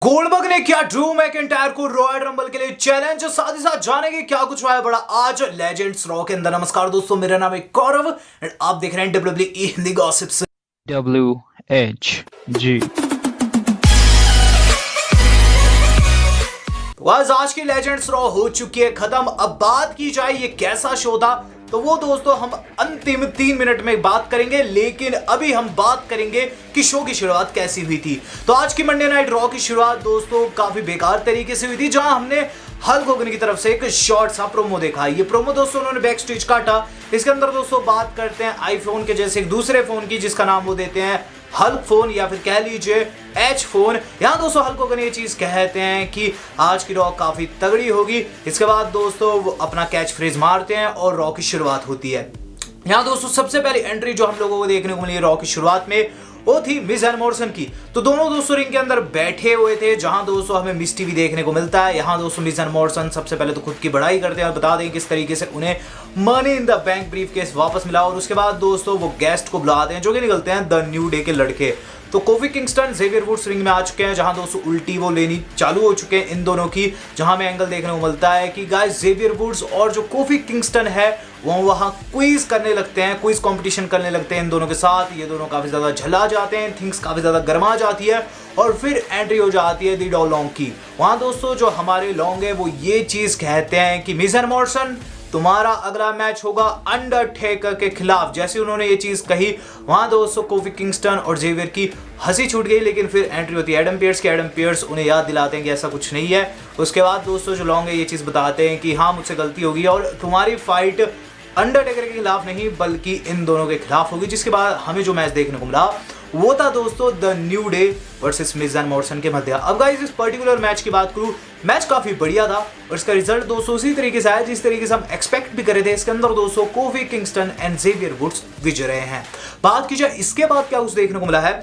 Goldberg ने किया Drew McIntyre को रॉयल रंबल के लिए चैलेंज। साथ ही साथ जानेंगे क्या कुछ हुआ है बड़ा आज लेजेंड्स रॉ के अंदर। नमस्कार दोस्तों, मेरा नाम है गौरव एंड आप देख रहे हैं WWE हिंदी गॉसिप्स। WHG। तो आज की लेजेंड्स रॉ हो चुकी है खत्म। अब बात की जाए ये कैसा शो था, तो वो दोस्तों हम अंतिम 3 मिनट में बात करेंगे, लेकिन अभी हम बात करेंगे कि शो की शुरुआत कैसी हुई थी। तो आज की मंडे नाइट रॉ की शुरुआत दोस्तों काफी बेकार तरीके से हुई थी, जहां हमने हल्क होगन की तरफ से एक शॉर्ट सा प्रोमो देखा। ये प्रोमो दोस्तों उन्होंने बैक स्टेज काटा। इसके अंदर दोस्तों बात करते हैं आईफोन के जैसे एक दूसरे फोन की, जिसका नाम वो देते हैं हल्क फोन या फिर कह लीजिए एच फोन। यहाँ दोस्तों हल्क होगन ये चीज कहते हैं कि आज की रॉ काफी तगड़ी होगी। इसके बाद दोस्तों वो अपना कैच फ्रेज मारते हैं और रॉ की शुरुआत होती है। यहाँ दोस्तों सबसे पहली एंट्री जो हम लोगों को देखने को मिली रॉ की शुरुआत में वो थी मिज एंड मॉर्सन की। तो दोनों दोस्तों रिंग के अंदर बैठे हुए थे, जहां दोस्तों हमें मिस टीवी देखने को मिलता है। यहाँ दोस्तों मिज एंड मॉर्सन सबसे पहले तो खुद की बड़ाई करते हैं और बता दें किस तरीके से उन्हें money in the bank briefcase वापस मिला। और उसके बाद दोस्तों वो गेस्ट को बुलाते हैं जो कि निकलते हैं द न्यू डे के लड़के। तो Kofi Kingston Xavier Woods ring में आ चुके हैं, जहां दोस्तों उल्टी वो लेनी चालू हो चुके हैं इन दोनों की। जहां हमें एंगल देखने को मिलता है कि गाइस जेवियर वुड्स और जो कोफी किंगस्टन है वो वहां क्विज करने लगते हैं, क्विज कंपटीशन करने लगते हैं इन दोनों के साथ। ये दोनों काफी ज्यादा झला जाते हैं, थिंग्स काफी ज्यादा गर्मा जाती है और फिर एंट्री हो जाती है दी डॉ लॉन्ग की। वहां दोस्तों जो हमारे लॉन्ग है वो ये चीज कहते हैं कि मिज एंड मॉर्सन तुम्हारा अगला मैच होगा अंडरटेकर के खिलाफ। जैसे उन्होंने ये चीज कही वहां दोस्तों कोफी किंगस्टन और जेवियर की हंसी छूट गई, लेकिन फिर एंट्री होती है एडम पियर्स की। एडम पियर्स उन्हें याद दिलाते हैं कि ऐसा कुछ नहीं है। उसके बाद दोस्तों जो लॉन्ग है ये चीज बताते हैं कि हाँ मुझसे गलती होगी और तुम्हारी फाइट अंडरटेकर के खिलाफ नहीं बल्कि इन दोनों के खिलाफ होगी। जिसके बाद हमें जो मैच देखने को मिला वो था दोस्तों the New Day versus Miz and Morrison के मध्य। अब गाइस इस पर्टिकुलर मैच की बात करूं, मैच काफी बढ़िया था और इसका रिजल्ट दोस्तों उसी तरीके से आया जिस तरीके से हम एक्सपेक्ट भी कर रहे थे। इसके अंदर दोस्तों Kofi Kingston and Xavier Woods विजय रहे हैं। बात की जाए इसके बाद क्या कुछ देखने को मिला है,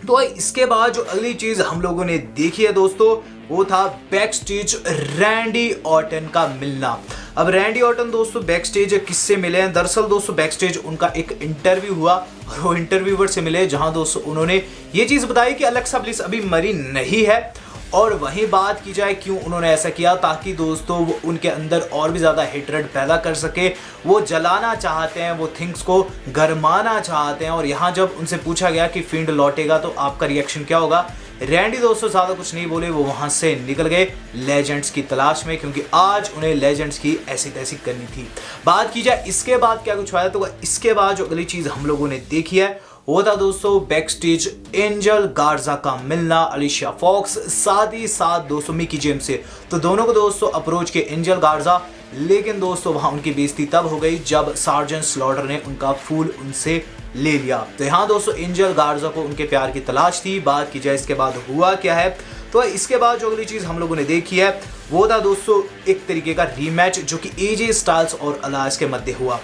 तो इसके बाद जो अगली चीज हम लोगों ने देखी है दोस्तों वो था बैक स्टेज रैंडी ऑर्टन का मिलना। अब रैंडी ऑर्टन दोस्तों बैक स्टेज किससे मिले हैं? दरअसल दोस्तों बैक स्टेज उनका एक इंटरव्यू हुआ और वो इंटरव्यूअर से मिले, जहां दोस्तों उन्होंने ये चीज बताई कि अलेक्सा ब्लिस अभी मरी नहीं है। और वहीं बात की जाए क्यों उन्होंने ऐसा किया, ताकि दोस्तों वो उनके अंदर और भी ज़्यादा हेटरेड पैदा कर सके। वो जलाना चाहते हैं, वो थिंग्स को गरमाना चाहते हैं। और यहाँ जब उनसे पूछा गया कि फील्ड लौटेगा तो आपका रिएक्शन क्या होगा, रैंडी दोस्तों ज़्यादा कुछ नहीं बोले, वो वहाँ से निकल गए लेजेंड्स की तलाश में, क्योंकि आज उन्हें लेजेंड्स की ऐसी तैसी करनी थी। बात की जाए इसके बाद क्या कुछ हुआ है, तो इसके बाद जो अगली चीज़ हम लोगों ने देखी है वो था दोस्तों बैक स्टेज एंजल गार्जा का मिलना अलिशिया फॉक्स साथ ही साथ दोस्तों मिकी जेम्स से। तो दोनों को दोस्तों अप्रोच के एंजल गार्जा, लेकिन दोस्तों वहां उनकी बेइज्जती तब हो गई जब सार्जेंट स्लॉटर ने उनका फूल उनसे ले लिया। तो यहाँ दोस्तों एंजल गार्जा को उनके प्यार की तलाश थी। बात की जाए इसके बाद हुआ क्या है, तो इसके बाद जो अगली चीज हम लोगों ने देखी है वो था दोस्तों एक तरीके का रीमैच जो कि एजे स्टाइल्स और अलायंस के मध्य हुआ।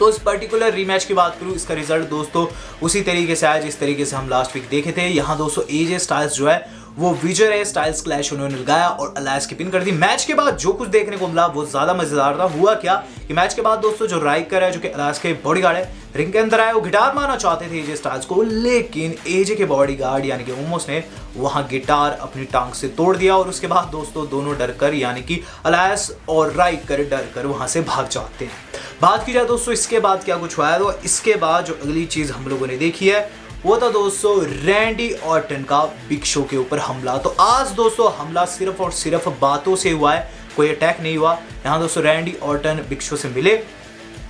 तो इस पर्टिकुलर रीमैच की बात करूं, इसका रिजल्ट दोस्तों उसी तरीके से आया जिस तरीके से हम लास्ट वीक देखे थे। यहाँ दोस्तों एजे स्टाइल्स जो है वो विजय रहे, स्टाइल्स क्लैश उन्होंने लगाया और अलायंस की पिन कर दी। मैच के बाद जो कुछ देखने को मिला वो ज्यादा मजेदार था। हुआ क्या कि मैच के बाद दोस्तों जो राइकर है जो कि अलायंस के बॉडीगार्ड है, रिंग के अंदर आए, वो गिटार मारना चाहते थे एजे स्टाइल्स को, लेकिन एजे के बॉडीगार्ड यानी कि ओमोस ने वहां गिटार अपनी टांग से तोड़ दिया। और उसके बाद दोस्तों दोनों डरकर यानी कि अलायंस और राइकर डरकर वहां से भाग जाते हैं। बात की जाए दोस्तों इसके बाद क्या कुछ हुआ है, तो इसके बाद जो अगली चीज हम लोगों ने देखी है वो था दोस्तों रैंडी ऑर्टन का बिग शो के ऊपर हमला। तो आज दोस्तों हमला सिर्फ और सिर्फ बातों से हुआ है, कोई अटैक नहीं हुआ। यहाँ दोस्तों रैंडी ऑर्टन बिग शो से मिले,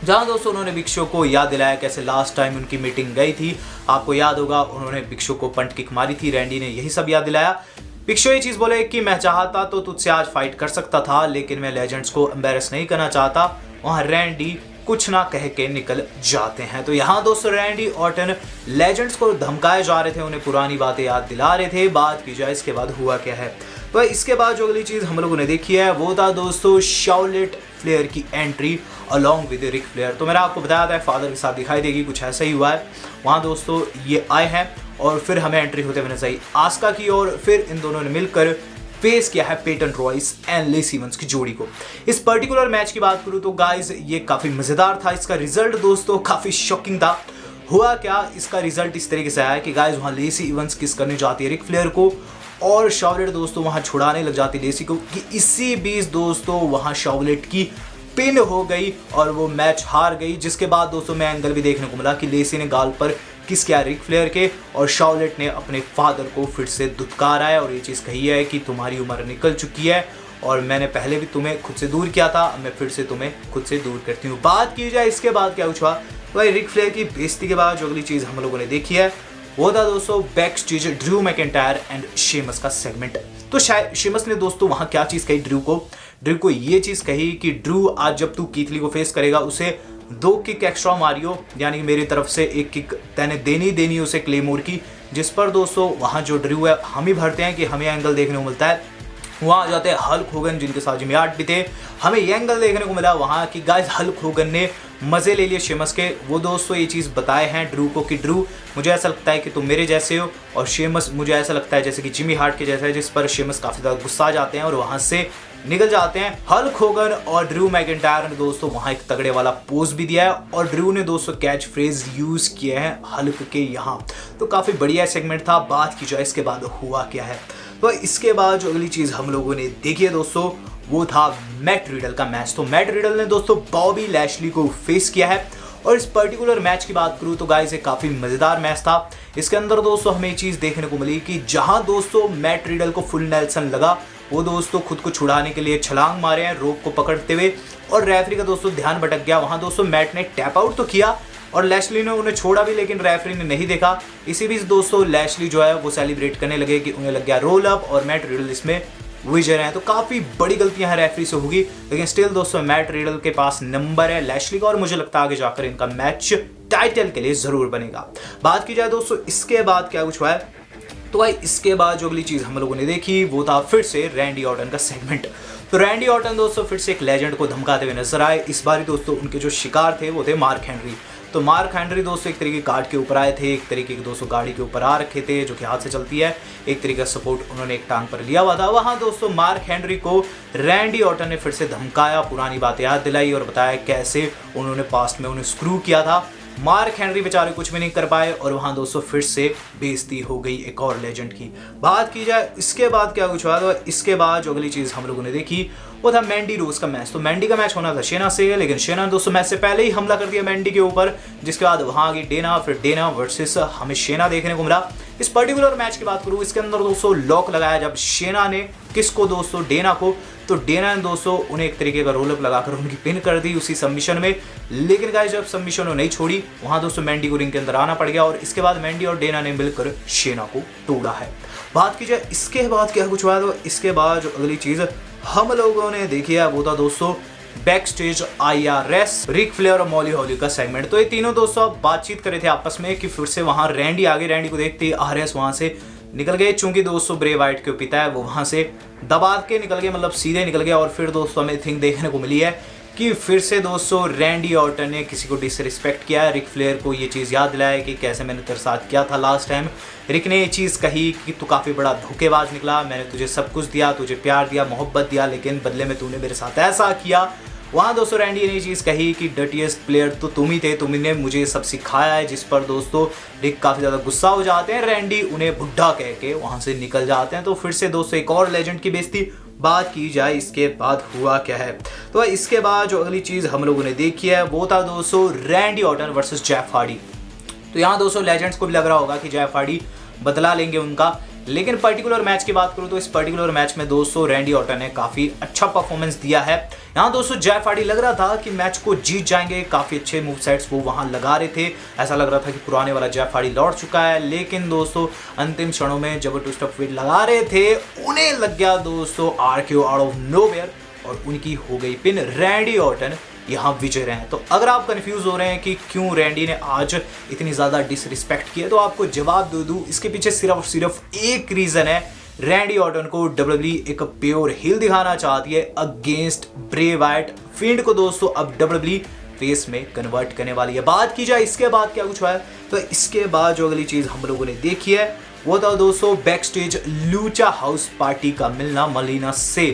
जहां दोस्तों उन्होंने बिग शो को याद दिलाया कैसे लास्ट टाइम उनकी मीटिंग गई थी। आपको याद होगा उन्होंने बिग शो को पंट किक मारी थी, रैंडी ने यही सब याद दिलाया। बिग शो ये चीज बोले कि मैं चाहता तो तुझसे आज फाइट कर सकता था, लेकिन मैं लेजेंड्स को एम्बेरस नहीं करना चाहता। वहां रैंडी कुछ ना कह के निकल जाते हैं। तो यहाँ दोस्तों रैंडी ऑर्टन लेजेंड्स को धमकाए जा रहे थे, उन्हें पुरानी बातें याद दिला रहे थे। बात की जाए इसके बाद हुआ क्या है, तो इसके बाद जो अगली चीज हम लोगों ने देखी है वो था दोस्तों शार्लेट फ्लेयर की entry along with Ric Flair. तो मैंने आपको बताया था फादर के साथ दिखाई देगी, कुछ ऐसा ही हुआ है। वहाँ दोस्तों ये आए हैं और फिर हमें एंट्री होते हुए नजर आई आस्का की, और फिर इन दोनों ने मिलकर फेस किया है Peyton Royce and Lacey Evans की जोड़ी को। इस पर्टिकुलर मैच की बात करूं तो गाइस ये काफी मजेदार था। इसका रिजल्ट दोस्तों काफी शॉकिंग था। हुआ क्या, इसका रिजल्ट इस तरीके से आया कि गाइस वहां लेसी इवंस किस करने जाती है रिक फ्लेयर को और शार्लेट दोस्तों वहां छुड़ाने लग जाती लेसी को कि इसी बीच दोस्तों वहां शार्लेट की पिन हो गई और वो मैच हार गई। जिसके बाद दोस्तों मैं एंगल भी देखने को मिला कि लेसी ने गाल पर किस किया रिक फ्लेयर के और शार्लेट ने अपने फादर को फिर से दुत्कारा है और ये चीज़ कही है कि तुम्हारी उम्र निकल चुकी है और मैंने पहले भी तुम्हें खुद से दूर किया था, मैं फिर से तुम्हें खुद से दूर करती हूँ। बात की जाए इसके बाद क्या हुआ, भाई रिक फ्लेयर की बेइज्जती के बाद जो अगली चीज़ हम लोगों ने देखी है वो था दोस्तों back stage Drew McIntyre and Sheamus का सेगमेंट। तो शायद शेमस ने दोस्तों वहां क्या चीज़ कही ड्रू को ये चीज़ कही कि ड्रू आज जब तू कीथ ली को फेस करेगा उसे 2 किक एक्स्ट्रा मारियो, यानी मेरी तरफ से 1 किक तैने देनी उसे क्लेमोर की। जिस पर दोस्तों वहाँ जो ड्रू है हम ही भरते हैं कि हमें एंगल देखने को मिलता है, वहाँ आ जाते हैं हल्क होगन जिनके साथ जिमी हार्ट भी थे। हमें ये एंगल देखने को मिला वहाँ कि गाइस हल्क होगन ने मज़े ले लिए शेमस के। वो दोस्तों ये चीज़ बताए हैं ड्रू को कि ड्रू मुझे ऐसा लगता है कि तुम मेरे जैसे हो और शेमस मुझे ऐसा लगता है जैसे कि जिमी हार्ट के जैसा है। जिस पर शेमस काफ़ी ज़्यादा गुस्सा जाते हैं और वहाँ से निकल जाते हैं। हल्क होगन और ड्रू मैकिंटायर ने दोस्तों वहाँ एक तगड़े वाला पोज भी दिया है और ड्रू ने दोस्तों कैच फ्रेज यूज़ किए हैं हल्क के यहाँ। तो काफ़ी बढ़िया सेगमेंट था। बात की जाए इसके बाद हुआ क्या है, तो इसके बाद जो अगली चीज़ हम लोगों ने देखी है दोस्तों वो था मैट रिडल का मैच। तो मैट रिडल ने दोस्तों बॉबी लैशली को फेस किया है और इस पर्टिकुलर मैच की बात करूँ तो गाइस ये काफ़ी मज़ेदार मैच था। इसके अंदर दोस्तों हमें ये चीज़ देखने को मिली कि जहां दोस्तों मैट रिडल को फुल नेल्सन लगा वो दोस्तों खुद को छुड़ाने के लिए छलांग मारे हैं रोप को पकड़ते हुए और रेफरी का दोस्तों ध्यान भटक गया। वहां दोस्तों मैट ने टैप आउट तो किया और लैशली ने उन्हें छोड़ा भी, लेकिन रेफरी ने नहीं देखा। इसी बीच दोस्तों लैशली जो है वो सेलिब्रेट करने लगे कि उन्हें लग गया रोल अप और मैट रिडल इसमें विजय हैं। तो काफ़ी बड़ी गलतियां हैं रेफरी से होगी, लेकिन स्टिल दोस्तों मैट रिडल के पास नंबर है लैशली का और मुझे लगता है आगे जाकर इनका मैच टाइटल के लिए ज़रूर बनेगा। बात की जाए दोस्तों इसके बाद क्या कुछ हुआ है, तो भाई इसके बाद जो अगली चीज़ हम लोगों ने देखी वो था फिर से रैंडी ऑर्टन का सेगमेंट। तो रैंडी ऑर्टन दोस्तों फिर से एक लेजेंड को धमकाते हुए नजर आए। इस बार दोस्तों उनके जो शिकार थे वो थे मार्क हेनरी। तो मार्क हेनरी दोस्तों एक तरीके गार्ड के ऊपर आए थे, एक तरीके के दोस्तों गाड़ी के ऊपर आ रखे थे जो कि हाथ से चलती है, एक तरीके का सपोर्ट उन्होंने एक टांग पर लिया हुआ था। वहां दोस्तों मार्क हेनरी को रैंडी ऑर्टन ने फिर से धमकाया, पुरानी बातें याद दिलाई और बताया कैसे उन्होंने पास्ट में उन्हें स्क्रू किया था। मार्क हेनरी बेचारे कुछ भी नहीं कर पाए और वहां दोस्तों फिर से बेइज्जती हो गई एक और लेजेंड की। बात की जाए इसके बाद क्या कुछ हुआ, तो इसके बाद जो अगली चीज़ हम लोगों ने देखी वो था मैंडी रोज का मैच। तो मैंडी का मैच होना था शेना से, लेकिन शेना दोस्तों मैच से पहले ही हमला कर दिया मैंडी के ऊपर, जिसके बाद वहां आ गई डेना, फिर डेना वर्सेस हमें शेना देखने को मिला। इस पर्टिकुलर मैच की बात करूँ इसके अंदर दोस्तों लॉक लगाया जब शेना ने किसको दोस्तों डेना को, तो डेना ने दोस्तों उन्हें एक तरीके का रोलअप लगाकर उनकी पिन कर दी उसी सबमिशन में। लेकिन गाइस जब सबमिशन नहीं छोड़ी वहां दोस्तों मैंडी को रिंग के अंदर आना पड़ गया और इसके बाद मैंडी और डेना ने मिलकर शेना को तोड़ा है। बात की जाए इसके बाद क्या कुछ हुआ, तो इसके बाद जो अगली चीज़ हम लोगों ने देखी है वो था दोस्तों back stage IRS Ric Flair और मॉली हॉली का सेगमेंट। तो ये तीनों दोस्तों बातचीत कर रहे थे आपस में कि फिर से वहां रैंडी आगे, रैंडी को देखते ही RS वहां से निकल गए। चूंकि दोस्तों ब्रे वाइट के पिता है वो वहां से दबा के निकल गए, मतलब सीधे निकल गए। और फिर दोस्तों हमें थिंग देखने को मिली है कि फिर से दोस्तों रैंडी ऑर्टन ने किसी को डिसरिस्पेक्ट किया है। रिक फ्लेयर को ये चीज़ याद दिलाया कि कैसे मैंने तेरे साथ किया था लास्ट टाइम। रिक ने ये चीज़ कही कि तू काफ़ी बड़ा धोखेबाज निकला, मैंने तुझे सब कुछ दिया, तुझे प्यार दिया, मोहब्बत दिया, लेकिन बदले में तूने मेरे साथ ऐसा किया। वहाँ दोस्तों रैंडी ने ये चीज़ कही कि डर्टीएस्ट प्लेयर तो तुम ही थे, तुमने मुझे सब सिखाया है। जिस पर दोस्तों रिक काफ़ी ज़्यादा गुस्सा हो जाते हैं, रैंडी उन्हें बुढ़ा कह के वहाँ से निकल जाते हैं। तो फिर से दोस्तों एक और लेजेंड की बेइज्जती। बात की जाए इसके बाद हुआ क्या है, तो इसके बाद जो अगली चीज़ हम लोगों ने देखी है वो था दोस्तों Randy Orton versus Jeff Hardy. तो यहाँ दोस्तों लेजेंड्स को भी लग रहा होगा कि जेफ हार्डी बदला लेंगे उनका, लेकिन पर्टिकुलर मैच की बात करूँ तो इस पर्टिकुलर मैच में दोस्तों रैंडी ऑर्टन ने काफ़ी अच्छा परफॉर्मेंस दिया है। यहाँ दोस्तों जेफ हार्डी लग रहा था कि मैच को जीत जाएंगे, काफ़ी अच्छे मूव सेट्स वो वहाँ लगा रहे थे, ऐसा लग रहा था कि पुराने वाला जेफ हार्डी लौट चुका है। लेकिन दोस्तों अंतिम क्षणों में जब ट्विस्ट ऑफ फेट लगा रहे थे उन्हें लग गया दोस्तों RKO आउट ऑफ नोवेयर और उनकी हो गई पिन। रैंडी ऑर्टन यहाँ विजय रहे हैं। तो अगर आप कंफ्यूज हो रहे हैं कि क्यों रैंडी ने आज इतनी ज़्यादा डिसरिस्पेक्ट किया, तो आपको जवाब दे दूँ, इसके पीछे सिर्फ एक रीज़न है। रैंडी ऑर्टन को WWE एक प्योर हिल दिखाना चाहती है अगेंस्ट ब्रे वाइट। फील्ड को दोस्तों अब WWE फेस में कन्वर्ट करने वाली है। बात की जाए इसके बाद क्या कुछ हुआ है, तो इसके बाद जो अगली चीज़ हम लोगों ने देखी है वो था दोस्तों back stage Lucha house party का मिलना मलीना से।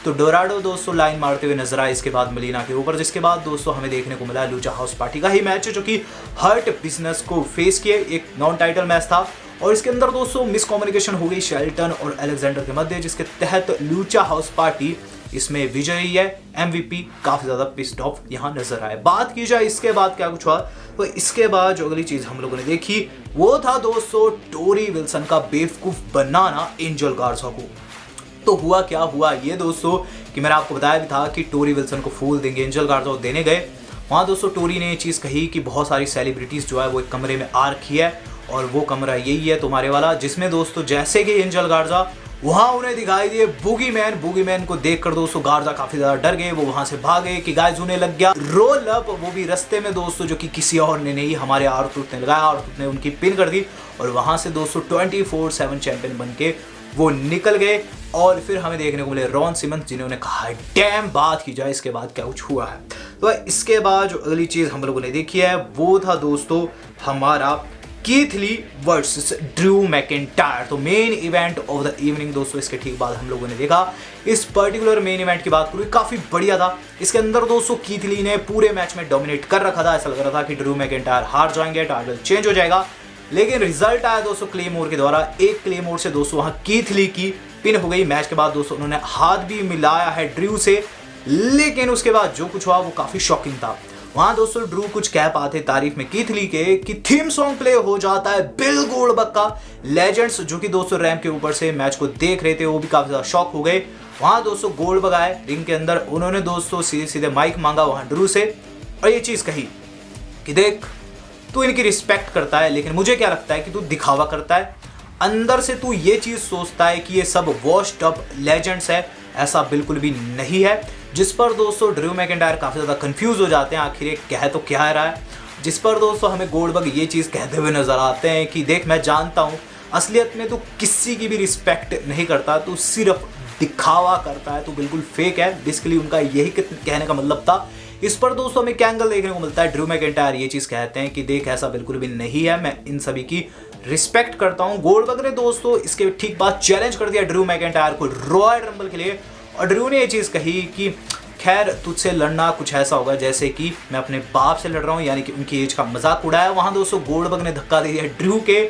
तो डोराडो दोस्तों लाइन मारते हुए नजर आए इसके बाद मलीना के ऊपर, जिसके बाद दोस्तों हमें देखने को मिला लूचा हाउस पार्टी का ही मैच जो कि हर्ट बिजनेस को फेस किए। एक नॉन टाइटल मैच था और इसके अंदर दोस्तों मिसकम्युनिकेशन हो गई शेल्टन और अलेक्जेंडर के मध्य, जिसके तहत लूचा हाउस पार्टी इसमें विजयी है। MVP काफी ज्यादा पिस्ड ऑफ यहाँ नजर आए। बात की जाए इसके बाद क्या कुछ हुआ, तो इसके बाद जो अगली चीज हम लोगों ने देखी वो था दोस्तों टोरी विल्सन का बेवकूफ बनाना एंजल गार्जा को। तो हुआ क्या हुआ ये दोस्तों कि मैंने आपको बताया भी था कि टोरी विल्सन को फूल देंगे, एंजल गार्जा को देने गए। वहाँ दोस्तों टोरी ने ये चीज़ कही कि बहुत सारी सेलिब्रिटीज़ जो है वो एक कमरे में आ रखी है और वो कमरा यही है तुम्हारे वाला, जिसमें दोस्तों जैसे कि एंजल गार्जा वहाँ उन्हें दिखाई दिए बूगी मैन को देखकर दोस्तों गार्जा काफी ज्यादा डर गए। वो वहां से भागे कि गाइस उन्हें लग गया रोल अप, वो भी रास्ते में दोस्तों, जो कि किसी और ने नहीं हमारे आर्थुत ने लगाया। आर्थुत ने उनकी पिन कर दी और वहां से दोस्तों 24/7 चैंपियन बन के वो निकल गए। और फिर हमें देखने को मिले रॉन सिमंस, जिन्होंने कहा डैम बात की जाए इसके बाद क्या कुछ हुआ है। तो इसके बाद जो अगली चीज हम लोगों ने देखी है वो था दोस्तों हमारा Keith Lee versus Drew McIntyre. तो main event of the evening दोस्तों, इसके ठीक बाद हम लोगों ने देखा इस पर्टिकुलर मेन इवेंट की बात करूँ काफी बढ़िया था। इसके अंदर दोस्तों कीथ ली ने पूरे मैच में डोमिनेट कर रखा था। ऐसा लग रहा था कि ड्रू मैकिंटायर हार जाएंगे, टाइटल चेंज हो जाएगा, लेकिन रिजल्ट आया दोस्तों क्लेमोर के द्वारा। एक क्लेमोर से दोस्तों वहां कीथ ली की पिन हो गई। मैच के बाद दोस्तों उन्होंने हाथ भी मिलाया है ड्रू से, लेकिन उसके बाद जो कुछ हुआ वो काफी शॉकिंग था। वहां दोस्तों ड्रू कुछ कह पाते तारीफ में कीथ ली के कि थीम सॉन्ग प्ले हो जाता है बिल गोल्डबर्ग का। लेजेंड्स जो कि दोस्तों रैंप के ऊपर से मैच को देख रहे थे वो भी काफी ज्यादा शॉक हो गए। वहां दोस्तों गोल्डबर्ग आए रिंग के अंदर, उन्होंने दोस्तों सीधे सीधे माइक मांगा वहां ड्रू से और ये चीज कही कि देख तू इनकी रिस्पेक्ट करता है, लेकिन मुझे क्या लगता है कि तू दिखावा करता है। अंदर से तू ये चीज सोचता है कि ये सब वॉश्ड अप लेजेंड्स है, ऐसा बिल्कुल भी नहीं है। जिस पर दोस्तों ड्रू मैकिंटायर काफी ज्यादा कंफ्यूज हो जाते हैं आखिर ये कह तो क्या रहा है। जिस पर दोस्तों हमें गोल्डबर्ग ये चीज कहते हुए नजर आते हैं कि देख मैं जानता हूं असलियत में तू किसी की भी रिस्पेक्ट नहीं करता, तू सिर्फ दिखावा करता है, तू बिल्कुल फेक है। बेसिकली उनका यही कहने का मतलब था। इस पर दोस्तों हमें क्या एंगल देखने को मिलता है, ड्रू मैकिंटायर ये चीज कहते हैं कि देख ऐसा बिल्कुल भी नहीं है, मैं इन सभी की रिस्पेक्ट करता हूं। गोल्डबर्ग ने दोस्तों इसके ठीक बाद चैलेंज कर दिया ड्रू मैकिंटायर को रॉयल रंबल के लिए और ड्रू ने ये चीज कही कि खैर तुझसे लड़ना कुछ ऐसा होगा जैसे कि मैं अपने बाप से लड़ रहा हूं, यानी कि उनकी एज का मजाक उड़ाया। वहां दोस्तों गोल्डबर्ग ने धक्का दे दिया ड्रू के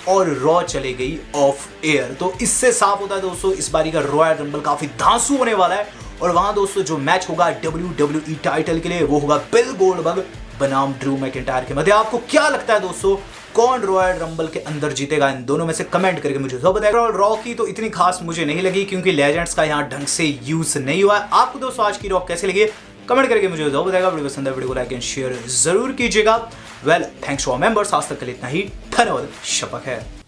और रॉ चले गई ऑफ एयर। तो इससे साफ होता है दोस्तों इस बारी का रॉयल रंबल काफी धांसू होने वाला है और वहां दोस्तों जो मैच होगा WWE टाइटल के लिए वो होगा बिल गोल्डबर्ग बनाम ड्रू मैकिंटायर के मध्य। आपको क्या लगता है दोस्तों कौन रॉयल रंबल के अंदर जीतेगा? इन दोनों में से कमेंट करके मुझे जरूर बताएगा। और रॉ की तो इतनी खास मुझे नहीं लगी क्योंकि लेजेंड्स का यहाँ ढंग से यूज नहीं हुआ है। आपको दोस्तों आज की रॉ कैसे लगी कमेंट करके मुझे जरूर बताएगा। वीडियो पसंद है वीडियो को लाइक एंड शेयर जरूर कीजिएगा। Well thanks to our members, आज तक के लिए इतना ही, धन्यवाद, शपथ है।